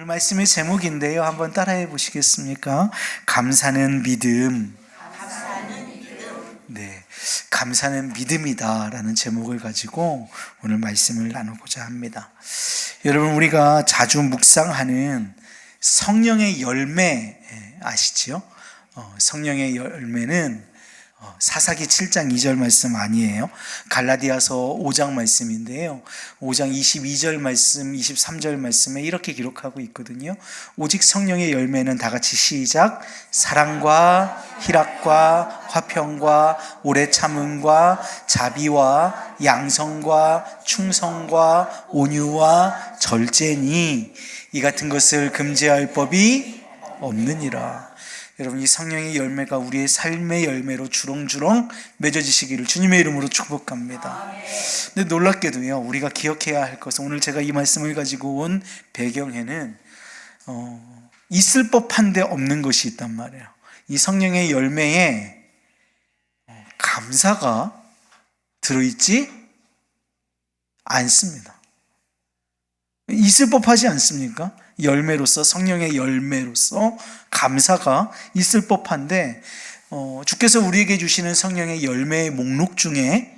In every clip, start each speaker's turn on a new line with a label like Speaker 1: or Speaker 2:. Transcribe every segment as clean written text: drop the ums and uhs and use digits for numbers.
Speaker 1: 오늘 말씀의 제목인데요. 한번 따라해 보시겠습니까? 감사는 믿음. 네, 감사는 믿음이다라는 제목을 가지고 오늘 말씀을 나누고자 합니다. 여러분, 우리가 자주 묵상하는 성령의 열매 아시죠? 성령의 열매는 사사기 7장 2절 말씀 아니에요. 갈라디아서 5장 말씀인데요. 5장 22절 말씀, 23절 말씀에 이렇게 기록하고 있거든요. 오직 성령의 열매는 다 같이 시작. 사랑과 희락과 화평과 오래 참음과 자비와 양성과 충성과 온유와 절제니 이 같은 것을 금지할 법이 없느니라. 여러분, 이 성령의 열매가 우리의 삶의 열매로 주렁주렁 맺어지시기를 주님의 이름으로 축복합니다. 근데 놀랍게도요, 우리가 기억해야 할 것은, 오늘 제가 이 말씀을 가지고 온 배경에는 있을 법한데 없는 것이 있단 말이에요. 이 성령의 열매에 감사가 들어있지 않습니다. 있을 법하지 않습니까? 열매로서, 성령의 열매로서 감사가 있을 법한데 주께서 우리에게 주시는 성령의 열매의 목록 중에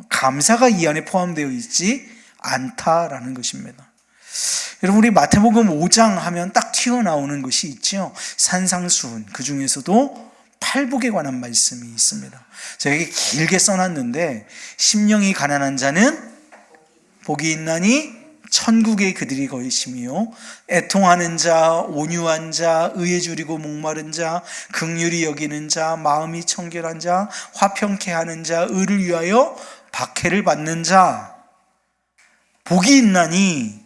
Speaker 1: 감사가 이 안에 포함되어 있지 않다라는 것입니다. 여러분, 우리 마태복음 5장 하면 딱 튀어나오는 것이 있죠. 산상수훈, 그 중에서도 팔복에 관한 말씀이 있습니다. 제가 길게 써놨는데, 심령이 가난한 자는 복이 있나니 천국에 그들이 거하시며, 애통하는 자, 온유한 자, 의에 줄이고 목마른 자, 긍휼히 여기는 자, 마음이 청결한 자, 화평케 하는 자, 의를 위하여 박해를 받는 자, 복이 있나니,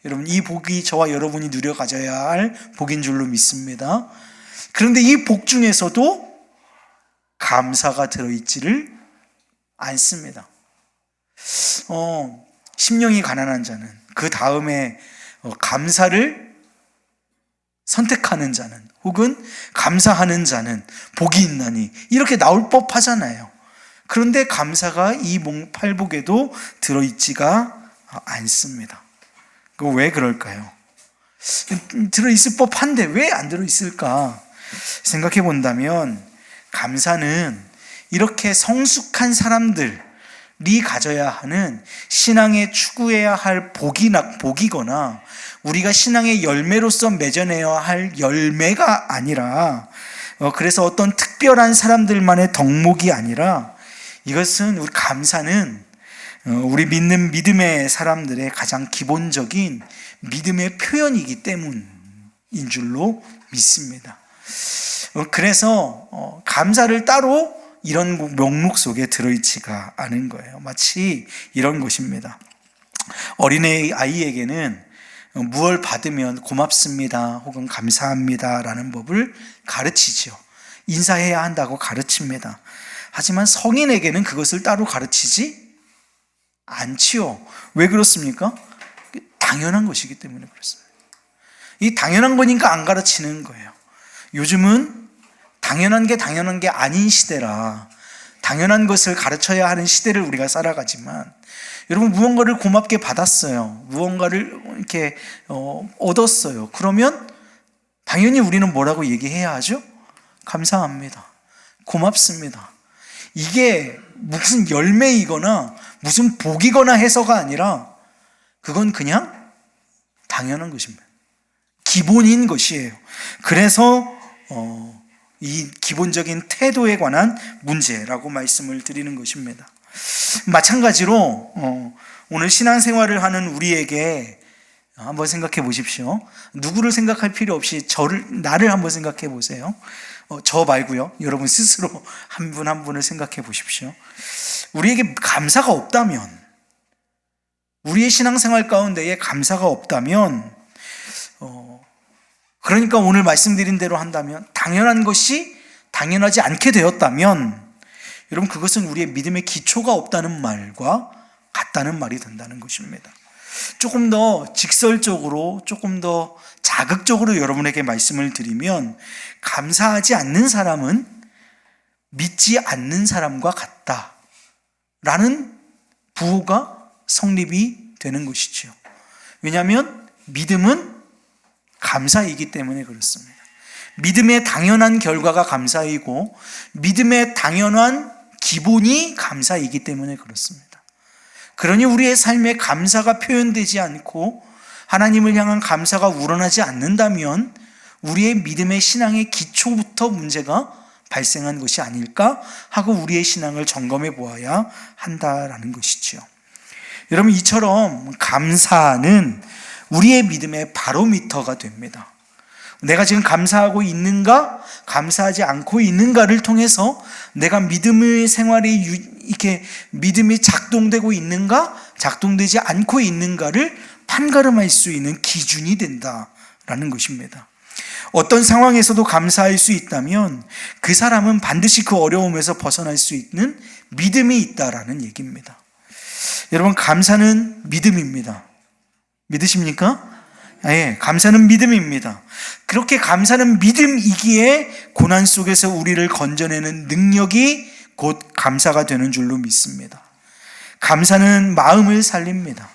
Speaker 1: 여러분, 이 복이 저와 여러분이 누려 가져야 할 복인 줄로 믿습니다. 그런데 이 복 중에서도 감사가 들어있지를 않습니다. 심령이 가난한 자는, 그 다음에 감사를 선택하는 자는, 혹은 감사하는 자는 복이 있나니, 이렇게 나올 법하잖아요. 그런데 감사가 이 팔복에도 들어있지가 않습니다. 왜 그럴까요? 들어있을 법한데 왜 안 들어있을까 생각해 본다면, 감사는 이렇게 성숙한 사람들이 가져야 하는, 신앙에 추구해야 할 복이거나 우리가 신앙의 열매로서 맺어내야 할 열매가 아니라, 그래서 어떤 특별한 사람들만의 덕목이 아니라, 이것은, 우리 감사는 우리 믿는 믿음의 사람들의 가장 기본적인 믿음의 표현이기 때문인 줄로 믿습니다. 그래서 감사를 따로 이런 목록 속에 들어있지가 않은 거예요. 마치 이런 것입니다. 어린애 아이에게는 무엇을 받으면 고맙습니다 혹은 감사합니다 라는 법을 가르치죠. 인사해야 한다고 가르칩니다. 하지만 성인에게는 그것을 따로 가르치지 않지요. 왜 그렇습니까? 당연한 것이기 때문에 그렇습니다. 이 당연한 거니까 안 가르치는 거예요. 요즘은 당연한 게 아닌 시대라, 당연한 것을 가르쳐야 하는 시대를 우리가 살아가지만, 여러분, 무언가를 고맙게 받았어요. 무언가를 이렇게 얻었어요. 그러면 당연히 우리는 뭐라고 얘기해야 하죠? 감사합니다, 고맙습니다. 이게 무슨 열매이거나 무슨 복이거나 해서가 아니라, 그건 그냥 당연한 것입니다. 기본인 것이에요. 그래서 이 기본적인 태도에 관한 문제라고 말씀을 드리는 것입니다. 마찬가지로 오늘 신앙생활을 하는 우리에게 한번 생각해 보십시오. 누구를 생각할 필요 없이 나를 한번 생각해 보세요. 저 말고요, 여러분 스스로 한 분 한 분을 생각해 보십시오. 우리에게 감사가 없다면, 우리의 신앙생활 가운데에 감사가 없다면, 그러니까 오늘 말씀드린 대로 한다면, 당연한 것이 당연하지 않게 되었다면, 여러분, 그것은 우리의 믿음의 기초가 없다는 말과 같다는 말이 된다는 것입니다. 조금 더 직설적으로, 조금 더 자극적으로 여러분에게 말씀을 드리면, 감사하지 않는 사람은 믿지 않는 사람과 같다라는 부호가 성립이 되는 것이죠. 왜냐하면 믿음은 감사이기 때문에 그렇습니다. 믿음의 당연한 결과가 감사이고 믿음의 당연한 기본이 감사이기 때문에 그렇습니다. 그러니 우리의 삶에 감사가 표현되지 않고 하나님을 향한 감사가 우러나지 않는다면 우리의 믿음의 신앙의 기초부터 문제가 발생한 것이 아닐까 하고 우리의 신앙을 점검해 보아야 한다라는 것이죠. 여러분, 이처럼 감사는 우리의 믿음의 바로미터가 됩니다. 내가 지금 감사하고 있는가, 감사하지 않고 있는가를 통해서 내가 믿음의 생활이 이렇게 믿음이 작동되고 있는가, 작동되지 않고 있는가를 판가름할 수 있는 기준이 된다라는 것입니다. 어떤 상황에서도 감사할 수 있다면 그 사람은 반드시 그 어려움에서 벗어날 수 있는 믿음이 있다라는 얘기입니다. 여러분, 감사는 믿음입니다. 믿으십니까? 예, 감사는 믿음입니다. 그렇게 감사는 믿음이기에 고난 속에서 우리를 건져내는 능력이 곧 감사가 되는 줄로 믿습니다. 감사는 마음을 살립니다.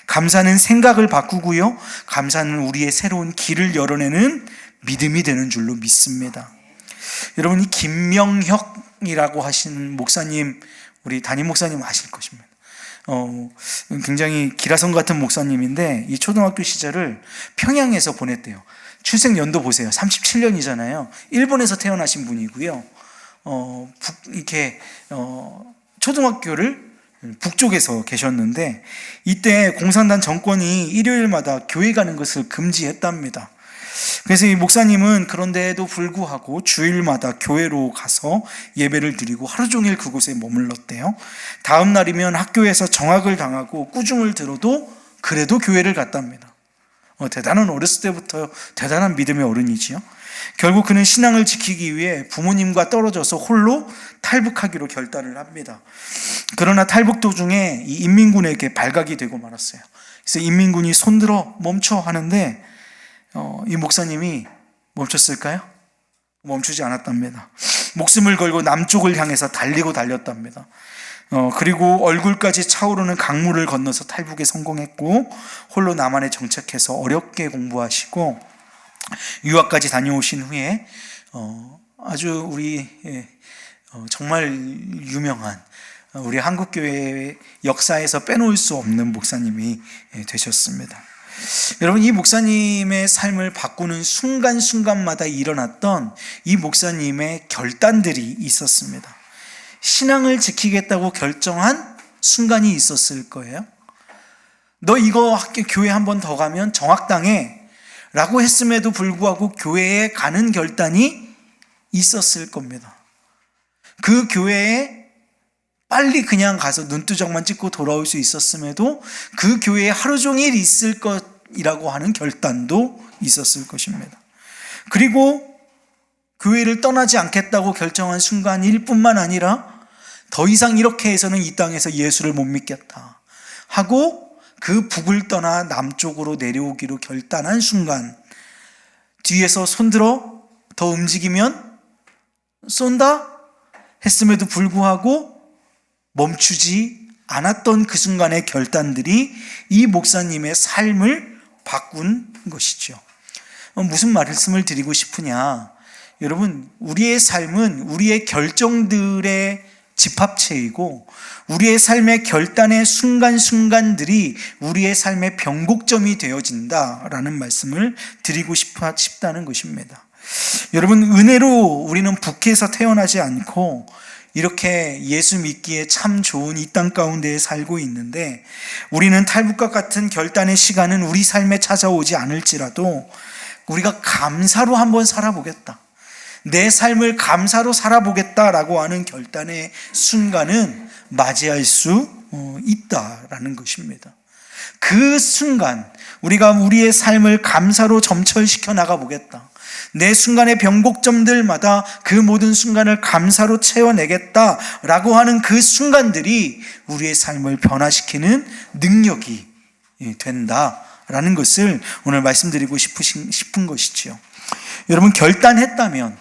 Speaker 1: 감사는 생각을 바꾸고요. 감사는 우리의 새로운 길을 열어내는 믿음이 되는 줄로 믿습니다. 여러분, 이 김명혁이라고 하시는 목사님, 우리 담임 목사님 아실 것입니다. 굉장히 기라성 같은 목사님인데 이 초등학교 시절을 평양에서 보냈대요. 출생 연도 보세요. 37년이잖아요. 일본에서 태어나신 분이고요. 초등학교를 북쪽에서 계셨는데 이때 공산당 정권이 일요일마다 교회 가는 것을 금지했답니다. 그래서 이 목사님은 그런데도 불구하고 주일마다 교회로 가서 예배를 드리고 하루 종일 그곳에 머물렀대요. 다음 날이면 학교에서 정학을 당하고 꾸중을 들어도 그래도 교회를 갔답니다. 대단한, 어렸을 때부터 대단한 믿음의 어른이지요. 결국 그는 신앙을 지키기 위해 부모님과 떨어져서 홀로 탈북하기로 결단을 합니다. 그러나 탈북 도중에 이 인민군에게 발각이 되고 말았어요. 그래서 인민군이 손들어 멈춰 하는데 이 목사님이 멈췄을까요? 멈추지 않았답니다. 목숨을 걸고 남쪽을 향해서 달렸답니다. 그리고 얼굴까지 차오르는 강물을 건너서 탈북에 성공했고 홀로 남한에 정착해서 어렵게 공부하시고 유학까지 다녀오신 후에 아주 우리 정말 유명한 우리 한국교회 역사에서 빼놓을 수 없는 목사님이 되셨습니다. 여러분, 이 목사님의 삶을 바꾸는 순간순간마다 일어났던 이 목사님의 결단들이 있었습니다. 신앙을 지키겠다고 결정한 순간이 있었을 거예요. 너 이거 교회 한 번 더 가면 정학당해 라고 했음에도 불구하고 교회에 가는 결단이 있었을 겁니다. 그 교회에 빨리 그냥 가서 눈두적만 찍고 돌아올 수 있었음에도 그 교회에 하루 종일 있을 것이라고 하는 결단도 있었을 것입니다. 그리고 교회를 떠나지 않겠다고 결정한 순간일 뿐만 아니라 더 이상 이렇게 해서는 이 땅에서 예수를 못 믿겠다 하고 그 북을 떠나 남쪽으로 내려오기로 결단한 순간, 뒤에서 손들어 더 움직이면 쏜다 했음에도 불구하고 멈추지 않았던 그 순간의 결단들이 이 목사님의 삶을 바꾼 것이죠. 무슨 말씀을 드리고 싶으냐? 여러분, 우리의 삶은 우리의 결정들의 집합체이고 우리의 삶의 결단의 순간순간들이 우리의 삶의 변곡점이 되어진다라는 말씀을 드리고 싶다는 것입니다. 여러분, 은혜로 우리는 북해에서 태어나지 않고 이렇게 예수 믿기에 참 좋은 이 땅 가운데에 살고 있는데 우리는 탈북과 같은 결단의 시간은 우리 삶에 찾아오지 않을지라도 우리가 감사로 한번 살아보겠다, 내 삶을 감사로 살아보겠다라고 하는 결단의 순간은 맞이할 수 있다라는 것입니다. 그 순간 우리가 우리의 삶을 감사로 점철시켜 나가보겠다, 내 순간의 변곡점들마다 그 모든 순간을 감사로 채워내겠다라고 하는 그 순간들이 우리의 삶을 변화시키는 능력이 된다라는 것을 오늘 말씀드리고 싶은 것이지요. 여러분, 결단했다면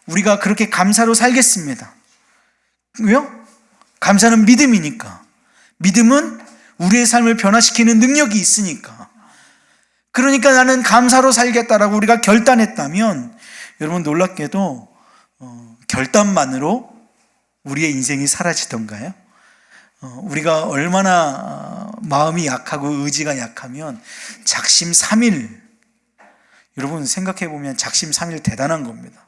Speaker 1: 우리가 그렇게 감사로 살겠습니다. 왜요? 감사는 믿음이니까. 믿음은 우리의 삶을 변화시키는 능력이 있으니까. 그러니까 나는 감사로 살겠다라고 우리가 결단했다면 여러분 놀랍게도 결단만으로 우리의 인생이 사라지던가요? 우리가 얼마나 마음이 약하고 의지가 약하면 작심삼일, 여러분 생각해 보면 작심삼일 대단한 겁니다.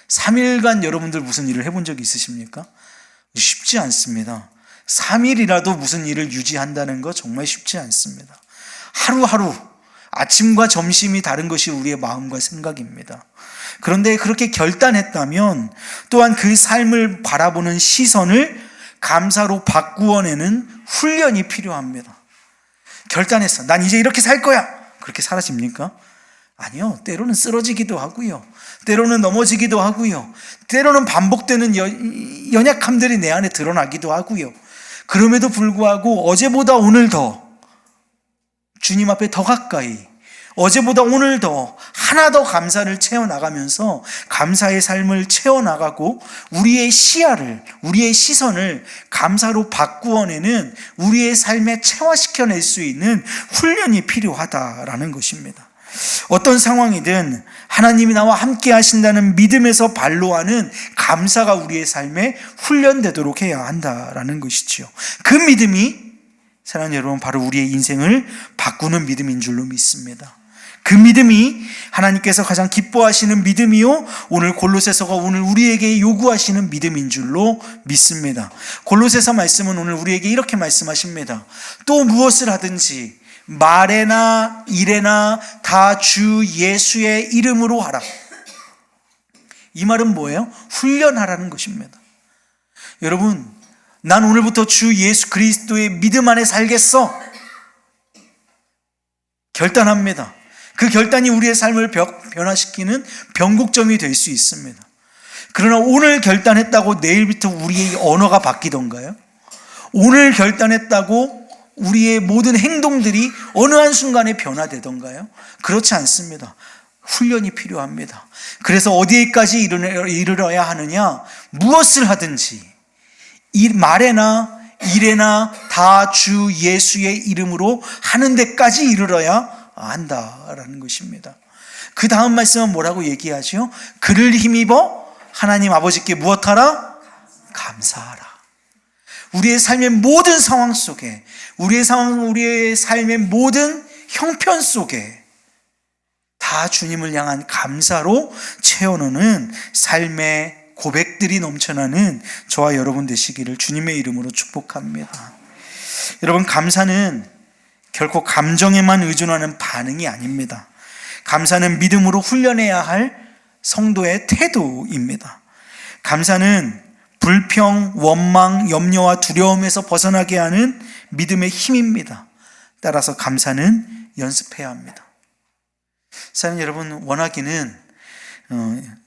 Speaker 1: 3일간 여러분들 무슨 일을 해본 적이 있으십니까? 쉽지 않습니다. 3일이라도 무슨 일을 유지한다는 거 정말 쉽지 않습니다. 하루하루 아침과 점심이 다른 것이 우리의 마음과 생각입니다. 그런데 그렇게 결단했다면 또한 그 삶을 바라보는 시선을 감사로 바꾸어내는 훈련이 필요합니다. 결단했어. 난 이제 이렇게 살 거야. 그렇게 사라집니까? 아니요. 때로는 쓰러지기도 하고요. 때로는 넘어지기도 하고요. 때로는 반복되는 연약함들이 내 안에 드러나기도 하고요. 그럼에도 불구하고 어제보다 오늘 더 주님 앞에 더 가까이, 어제보다 오늘 더 하나 더 감사를 채워나가면서 감사의 삶을 채워나가고 우리의 시야를, 우리의 시선을 감사로 바꾸어내는 우리의 삶에 체화시켜낼 수 있는 훈련이 필요하다라는 것입니다. 어떤 상황이든 하나님이 나와 함께 하신다는 믿음에서 발로하는 감사가 우리의 삶에 훈련되도록 해야 한다라는 것이죠. 그 믿음이 사랑하는 여러분 바로 우리의 인생을 바꾸는 믿음인 줄로 믿습니다. 그 믿음이 하나님께서 가장 기뻐하시는 믿음이요, 오늘 골로새서가 오늘 우리에게 요구하시는 믿음인 줄로 믿습니다. 골로새서 말씀은 오늘 우리에게 이렇게 말씀하십니다. 또 무엇을 하든지 말에나 일에나 다 주 예수의 이름으로 하라. 이 말은 뭐예요? 훈련하라는 것입니다. 여러분, 난 오늘부터 주 예수 그리스도의 믿음 안에 살겠어. 결단합니다. 그 결단이 우리의 삶을 변화시키는 변곡점이 될 수 있습니다. 그러나 오늘 결단했다고 내일부터 우리의 언어가 바뀌던가요? 오늘 결단했다고 우리의 모든 행동들이 어느 한순간에 변화되던가요? 그렇지 않습니다. 훈련이 필요합니다. 그래서 어디에까지 이르러야 하느냐? 무엇을 하든지 말에나 일에나 다 주 예수의 이름으로 하는 데까지 이르러야 한다라는 것입니다. 그 다음 말씀은 뭐라고 얘기하죠? 그를 힘입어 하나님 아버지께 무엇하라? 감사하라. 우리의 삶의 모든 상황 속에, 우리의 삶의 모든 형편 속에 다 주님을 향한 감사로 채워놓는 삶의 고백들이 넘쳐나는 저와 여러분 되시기를 주님의 이름으로 축복합니다. 여러분, 감사는 결코 감정에만 의존하는 반응이 아닙니다. 감사는 믿음으로 훈련해야 할 성도의 태도입니다. 감사는 불평, 원망, 염려와 두려움에서 벗어나게 하는 믿음의 힘입니다. 따라서 감사는 연습해야 합니다. 사랑하는 여러분, 원하기는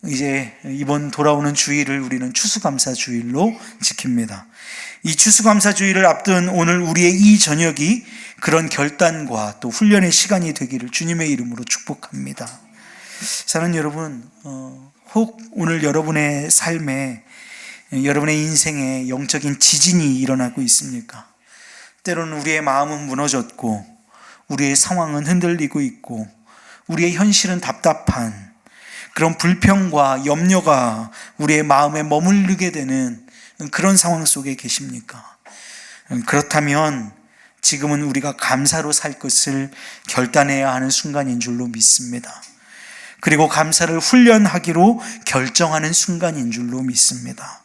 Speaker 1: 이제 이번 돌아오는 주일을 우리는 추수감사주일로 지킵니다. 이 추수감사주일을 앞둔 오늘 우리의 이 저녁이 그런 결단과 또 훈련의 시간이 되기를 주님의 이름으로 축복합니다. 사랑하는 여러분, 혹 오늘 여러분의 삶에, 여러분의 인생에 영적인 지진이 일어나고 있습니까? 때로는 우리의 마음은 무너졌고 우리의 상황은 흔들리고 있고 우리의 현실은 답답한 그런 불평과 염려가 우리의 마음에 머무르게 되는 그런 상황 속에 계십니까? 그렇다면 지금은 우리가 감사로 살 것을 결단해야 하는 순간인 줄로 믿습니다. 그리고 감사를 훈련하기로 결정하는 순간인 줄로 믿습니다.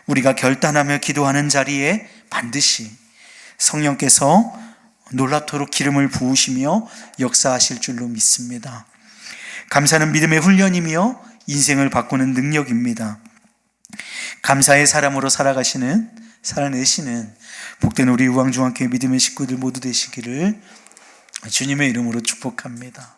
Speaker 1: 우리가 결단하며 기도하는 자리에 반드시 성령께서 놀랍도록 기름을 부으시며 역사하실 줄로 믿습니다. 감사는 믿음의 훈련이며 인생을 바꾸는 능력입니다. 감사의 사람으로 살아내시는 복된 우리 우왕중앙교회 믿음의 식구들 모두 되시기를 주님의 이름으로 축복합니다.